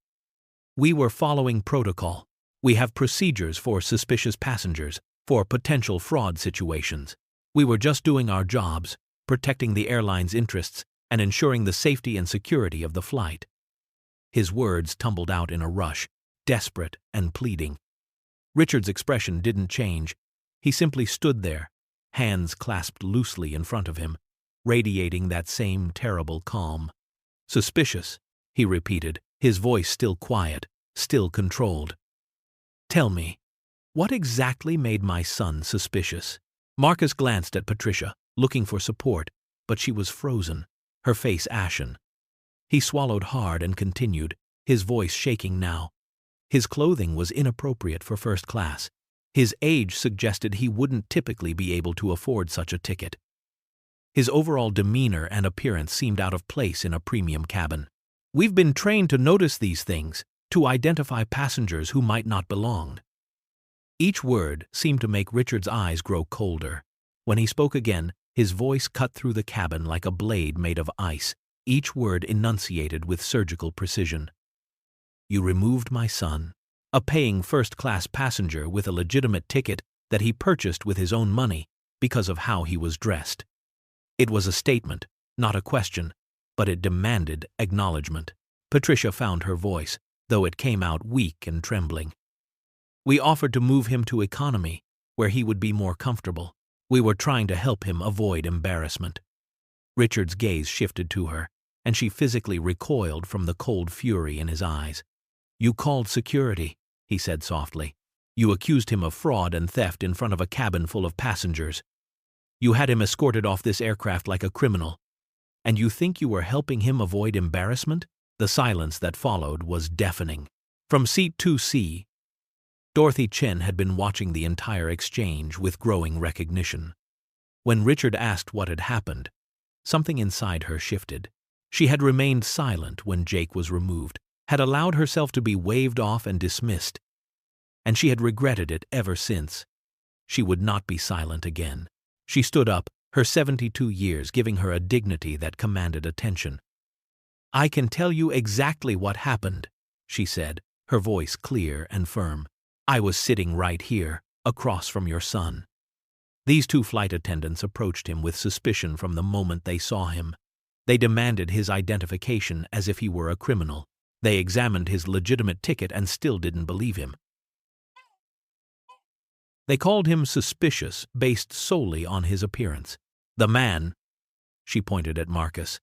"We were following protocol. We have procedures for suspicious passengers, for potential fraud situations. We were just doing our jobs, protecting the airline's interests and ensuring the safety and security of the flight." His words tumbled out in a rush, desperate and pleading. Richard's expression didn't change. He simply stood there, hands clasped loosely in front of him, radiating that same terrible calm. "Suspicious," he repeated, his voice still quiet, still controlled. "Tell me, what exactly made my son suspicious?" Marcus glanced at Patricia, looking for support, but she was frozen, her face ashen. He swallowed hard and continued, his voice shaking now. His clothing was inappropriate for first class. His age suggested he wouldn't typically be able to afford such a ticket. His overall demeanor and appearance seemed out of place in a premium cabin. "We've been trained to notice these things," to identify passengers who might not belong. Each word seemed to make Richard's eyes grow colder. When he spoke again, his voice cut through the cabin like a blade made of ice, each word enunciated with surgical precision. You removed my son, a paying first-class passenger with a legitimate ticket that he purchased with his own money because of how he was dressed. It was a statement, not a question, but it demanded acknowledgement. Patricia found her voice, though it came out weak and trembling. We offered to move him to economy, where he would be more comfortable. We were trying to help him avoid embarrassment. Richard's gaze shifted to her, and she physically recoiled from the cold fury in his eyes. You called security, he said softly. You accused him of fraud and theft in front of a cabin full of passengers. You had him escorted off this aircraft like a criminal. And you think you were helping him avoid embarrassment? The silence that followed was deafening. From seat 2C, Dorothy Chen had been watching the entire exchange with growing recognition. When Richard asked what had happened, something inside her shifted. She had remained silent when Jake was removed, had allowed herself to be waved off and dismissed, and she had regretted it ever since. She would not be silent again. She stood up, her 72 years giving her a dignity that commanded attention. I can tell you exactly what happened, she said, her voice clear and firm. I was sitting right here, across from your son. These two flight attendants approached him with suspicion from the moment they saw him. They demanded his identification as if he were a criminal. They examined his legitimate ticket and still didn't believe him. They called him suspicious based solely on his appearance. The man, she pointed at Marcus,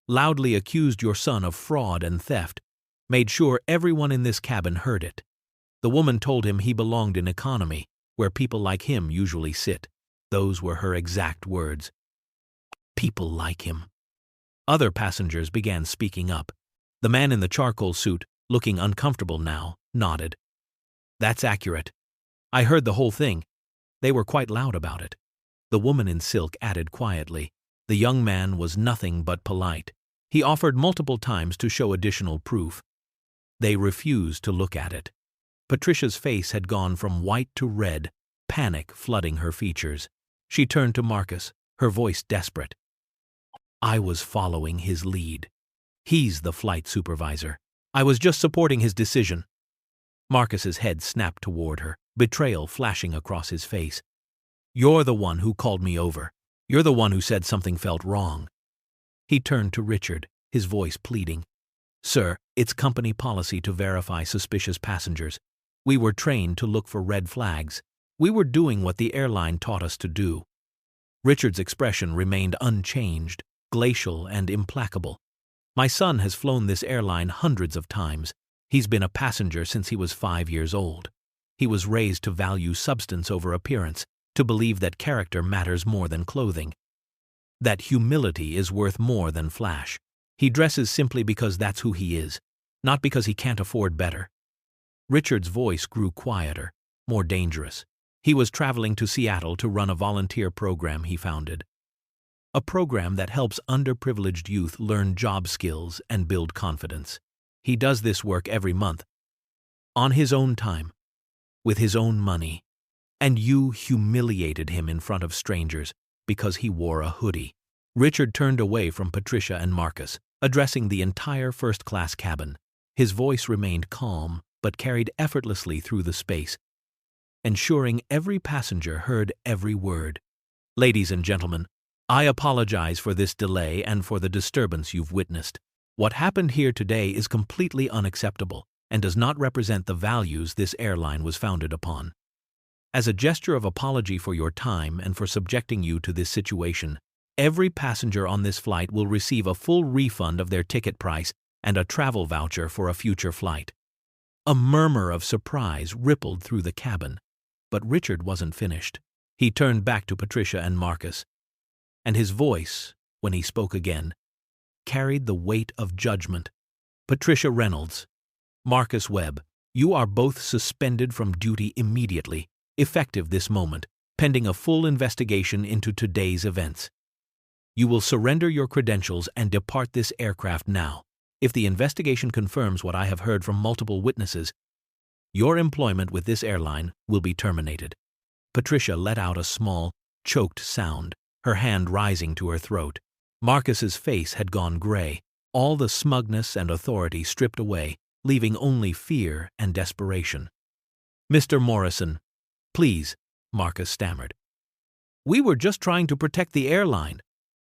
loudly accused your son of fraud and theft, made sure everyone in this cabin heard it. The woman told him he belonged in economy, where people like him usually sit. Those were her exact words. People like him. Other passengers began speaking up. The man in the charcoal suit, looking uncomfortable now, nodded. That's accurate. I heard the whole thing. They were quite loud about it. The woman in silk added quietly. The young man was nothing but polite. He offered multiple times to show additional proof. They refused to look at it. Patricia's face had gone from white to red, panic flooding her features. She turned to Marcus, her voice desperate. I was following his lead. He's the flight supervisor. I was just supporting his decision. Marcus's head snapped toward her, betrayal flashing across his face. You're the one who called me over. You're the one who said something felt wrong. He turned to Richard, his voice pleading. Sir, it's company policy to verify suspicious passengers. We were trained to look for red flags. We were doing what the airline taught us to do. Richard's expression remained unchanged, glacial and implacable. My son has flown this airline hundreds of times. He's been a passenger since he was 5 years old. He was raised to value substance over appearance, to believe that character matters more than clothing, that humility is worth more than flash. He dresses simply because that's who he is, not because he can't afford better. Richard's voice grew quieter, more dangerous. He was traveling to Seattle to run a volunteer program he founded. A program that helps underprivileged youth learn job skills and build confidence. He does this work every month, on his own time, with his own money. And you humiliated him in front of strangers because he wore a hoodie. Richard turned away from Patricia and Marcus, addressing the entire first-class cabin. His voice remained calm, but carried effortlessly through the space, ensuring every passenger heard every word. Ladies and gentlemen, I apologize for this delay and for the disturbance you've witnessed. What happened here today is completely unacceptable and does not represent the values this airline was founded upon. As a gesture of apology for your time and for subjecting you to this situation, every passenger on this flight will receive a full refund of their ticket price and a travel voucher for a future flight. A murmur of surprise rippled through the cabin, but Richard wasn't finished. He turned back to Patricia and Marcus, and his voice, when he spoke again, carried the weight of judgment. Patricia Reynolds, Marcus Webb, you are both suspended from duty immediately, effective this moment, pending a full investigation into today's events. You will surrender your credentials and depart this aircraft now. If the investigation confirms what I have heard from multiple witnesses, your employment with this airline will be terminated." Patricia let out a small, choked sound, her hand rising to her throat. Marcus's face had gone gray, all the smugness and authority stripped away, leaving only fear and desperation. "Mr. Morrison, please," Marcus stammered. "We were just trying to protect the airline.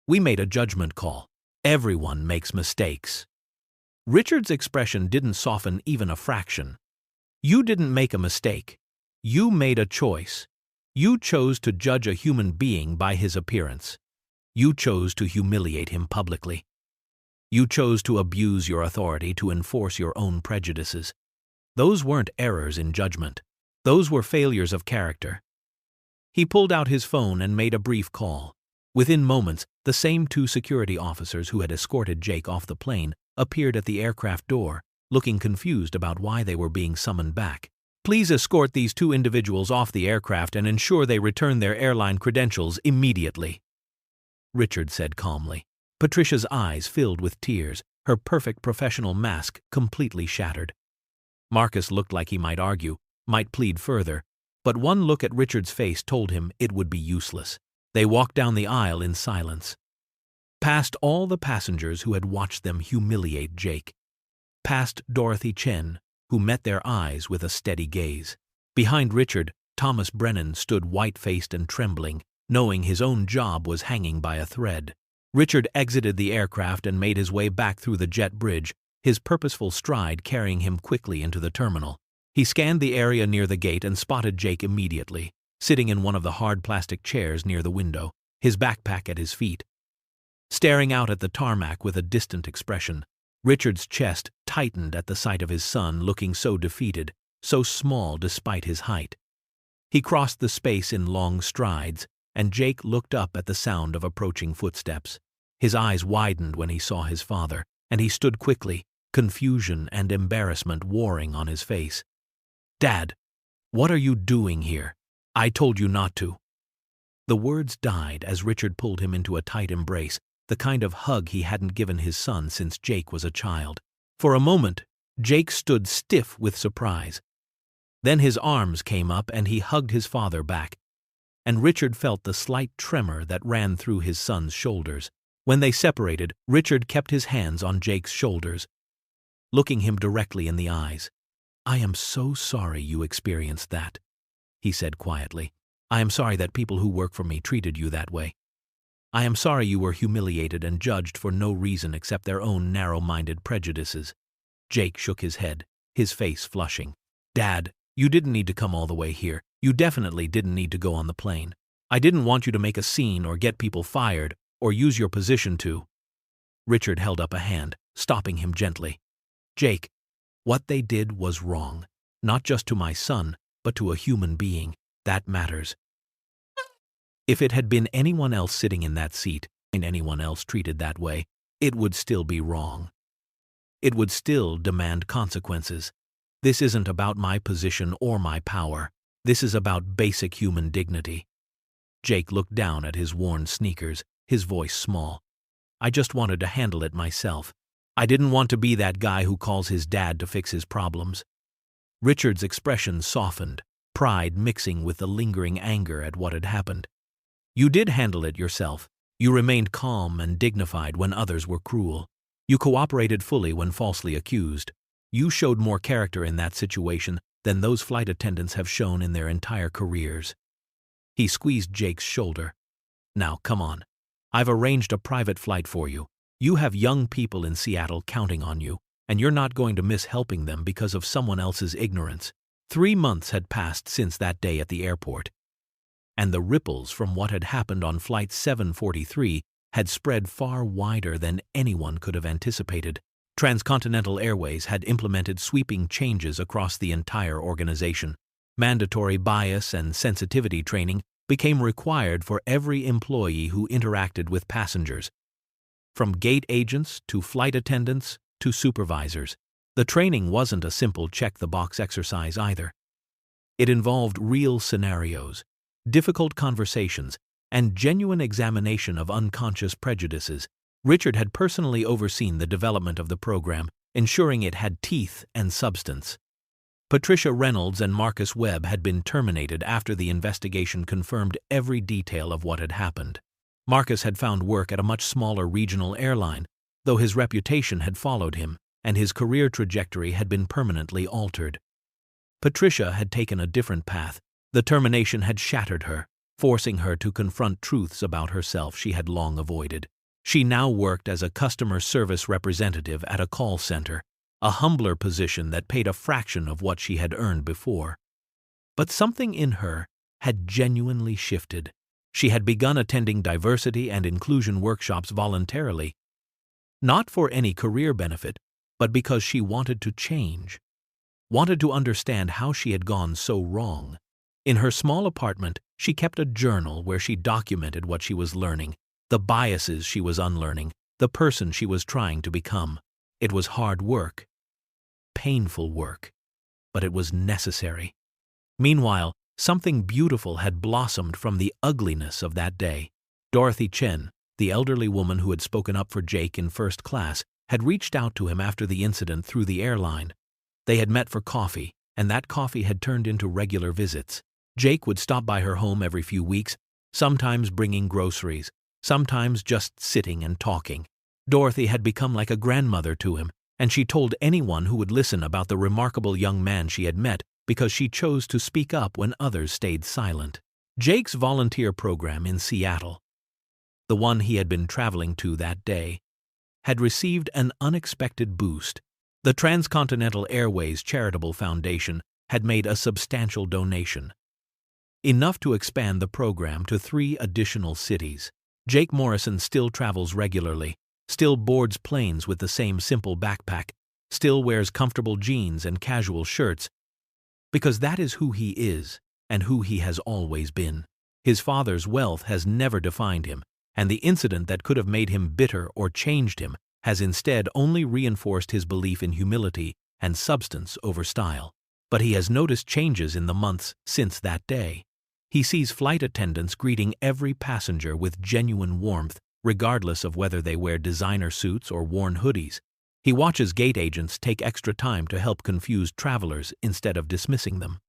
We made a judgment call. Everyone makes mistakes." Richard's expression didn't soften even a fraction. "You didn't make a mistake. You made a choice. You chose to judge a human being by his appearance. You chose to humiliate him publicly. You chose to abuse your authority to enforce your own prejudices. Those weren't errors in judgment. Those were failures of character." He pulled out his phone and made a brief call. Within moments, the same 2 security officers who had escorted Jake off the plane appeared at the aircraft door, looking confused about why they were being summoned back. "Please escort these 2 individuals off the aircraft and ensure they return their airline credentials immediately," Richard said calmly. Patricia's eyes filled with tears, her perfect professional mask completely shattered. Marcus looked like he might argue, might plead further, but one look at Richard's face told him it would be useless. They walked down the aisle in silence. Past all the passengers who had watched them humiliate Jake. Past Dorothy Chen, who met their eyes with a steady gaze. Behind Richard, Thomas Brennan stood white-faced and trembling, knowing his own job was hanging by a thread. Richard exited the aircraft and made his way back through the jet bridge, his purposeful stride carrying him quickly into the terminal. He scanned the area near the gate and spotted Jake immediately, sitting in one of the hard plastic chairs near the window, his backpack at his feet. Staring out at the tarmac with a distant expression, Richard's chest tightened at the sight of his son looking so defeated, so small despite his height. He crossed the space in long strides, and Jake looked up at the sound of approaching footsteps. His eyes widened when he saw his father, and he stood quickly, confusion and embarrassment warring on his face. "Dad, what are you doing here? I told you not to." The words died as Richard pulled him into a tight embrace, the kind of hug he hadn't given his son since Jake was a child. For a moment, Jake stood stiff with surprise. Then his arms came up and he hugged his father back, and Richard felt the slight tremor that ran through his son's shoulders. When they separated, Richard kept his hands on Jake's shoulders, looking him directly in the eyes. "I am so sorry you experienced that," he said quietly. "I am sorry that people who work for me treated you that way. I am sorry you were humiliated and judged for no reason except their own narrow-minded prejudices." Jake shook his head, his face flushing. "Dad, you didn't need to come all the way here. You definitely didn't need to go on the plane. I didn't want you to make a scene or get people fired or use your position to." Richard held up a hand, stopping him gently. "Jake, what they did was wrong, not just to my son, but to a human being. That matters. If it had been anyone else sitting in that seat, and anyone else treated that way, it would still be wrong. It would still demand consequences. This isn't about my position or my power. This is about basic human dignity." Jake looked down at his worn sneakers, his voice small. "I just wanted to handle it myself. I didn't want to be that guy who calls his dad to fix his problems." Richard's expression softened, pride mixing with the lingering anger at what had happened. "You did handle it yourself. You remained calm and dignified when others were cruel. You cooperated fully when falsely accused. You showed more character in that situation than those flight attendants have shown in their entire careers." He squeezed Jake's shoulder. "Now, come on. I've arranged a private flight for you. You have young people in Seattle counting on you, and you're not going to miss helping them because of someone else's ignorance." 3 months had passed since that day at the airport, and the ripples from what had happened on Flight 743 had spread far wider than anyone could have anticipated. Transcontinental Airways had implemented sweeping changes across the entire organization. Mandatory bias and sensitivity training became required for every employee who interacted with passengers, from gate agents to flight attendants to supervisors. The training wasn't a simple check-the-box exercise either. It involved real scenarios, difficult conversations, and genuine examination of unconscious prejudices. Richard had personally overseen the development of the program, ensuring it had teeth and substance. Patricia Reynolds and Marcus Webb had been terminated after the investigation confirmed every detail of what had happened. Marcus had found work at a much smaller regional airline, though his reputation had followed him, and his career trajectory had been permanently altered. Patricia had taken a different path. The termination had shattered her, forcing her to confront truths about herself she had long avoided. She now worked as a customer service representative at a call center, a humbler position that paid a fraction of what she had earned before. But something in her had genuinely shifted. She had begun attending diversity and inclusion workshops voluntarily, not for any career benefit, but because she wanted to change, wanted to understand how she had gone so wrong. In her small apartment, she kept a journal where she documented what she was learning, the biases she was unlearning, the person she was trying to become. It was hard work, painful work, but it was necessary. Meanwhile, something beautiful had blossomed from the ugliness of that day. Dorothy Chen, the elderly woman who had spoken up for Jake in first class, had reached out to him after the incident through the airline. They had met for coffee, and that coffee had turned into regular visits. Jake would stop by her home every few weeks, sometimes bringing groceries, sometimes just sitting and talking. Dorothy had become like a grandmother to him, and she told anyone who would listen about the remarkable young man she had met because she chose to speak up when others stayed silent. Jake's volunteer program in Seattle, the one he had been traveling to that day, had received an unexpected boost. The Transcontinental Airways Charitable Foundation had made a substantial donation, enough to expand the program to 3 additional cities. Jake Morrison still travels regularly, still boards planes with the same simple backpack, still wears comfortable jeans and casual shirts, because that is who he is and who he has always been. His father's wealth has never defined him, and the incident that could have made him bitter or changed him has instead only reinforced his belief in humility and substance over style. But he has noticed changes in the months since that day. He sees flight attendants greeting every passenger with genuine warmth, regardless of whether they wear designer suits or worn hoodies. He watches gate agents take extra time to help confused travelers instead of dismissing them.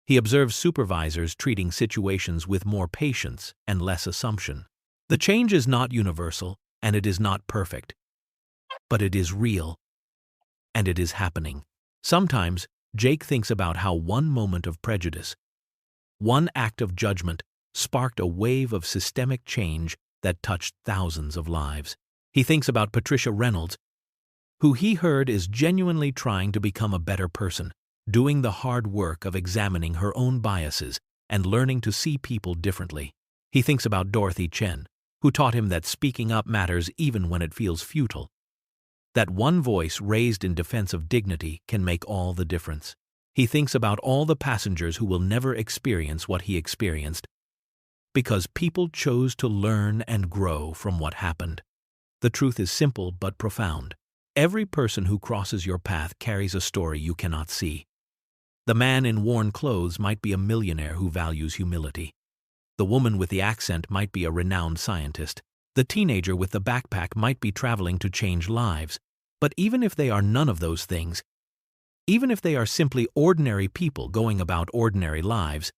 He observes supervisors treating situations with more patience and less assumption. The change is not universal, and it is not perfect, but it is real, and it is happening. Sometimes, Jake thinks about how one moment of prejudice, one act of judgment, sparked a wave of systemic change that touched thousands of lives. He thinks about Patricia Reynolds, who he heard is genuinely trying to become a better person, doing the hard work of examining her own biases and learning to see people differently. He thinks about Dorothy Chen, who taught him that speaking up matters even when it feels futile, that one voice raised in defense of dignity can make all the difference. He thinks about all the passengers who will never experience what he experienced, because people chose to learn and grow from what happened. The truth is simple but profound. Every person who crosses your path carries a story you cannot see. The man in worn clothes might be a millionaire who values humility. The woman with the accent might be a renowned scientist. The teenager with the backpack might be traveling to change lives. But even if they are none of those things, even if they are simply ordinary people going about ordinary lives,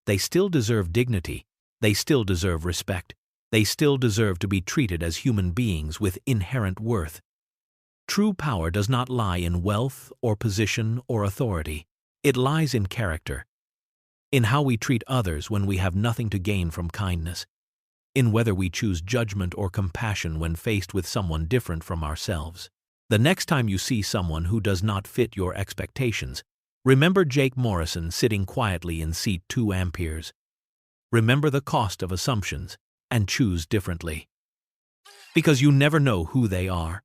they still deserve dignity, they still deserve respect, they still deserve to be treated as human beings with inherent worth. True power does not lie in wealth or position or authority. It lies in character, in how we treat others when we have nothing to gain from kindness, in whether we choose judgment or compassion when faced with someone different from ourselves. The next time you see someone who does not fit your expectations, remember Jake Morrison sitting quietly in seat 2 amperes. Remember the cost of assumptions and choose differently. Because you never know who they are,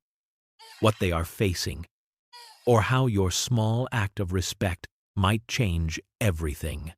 what they are facing, or how your small act of respect might change everything.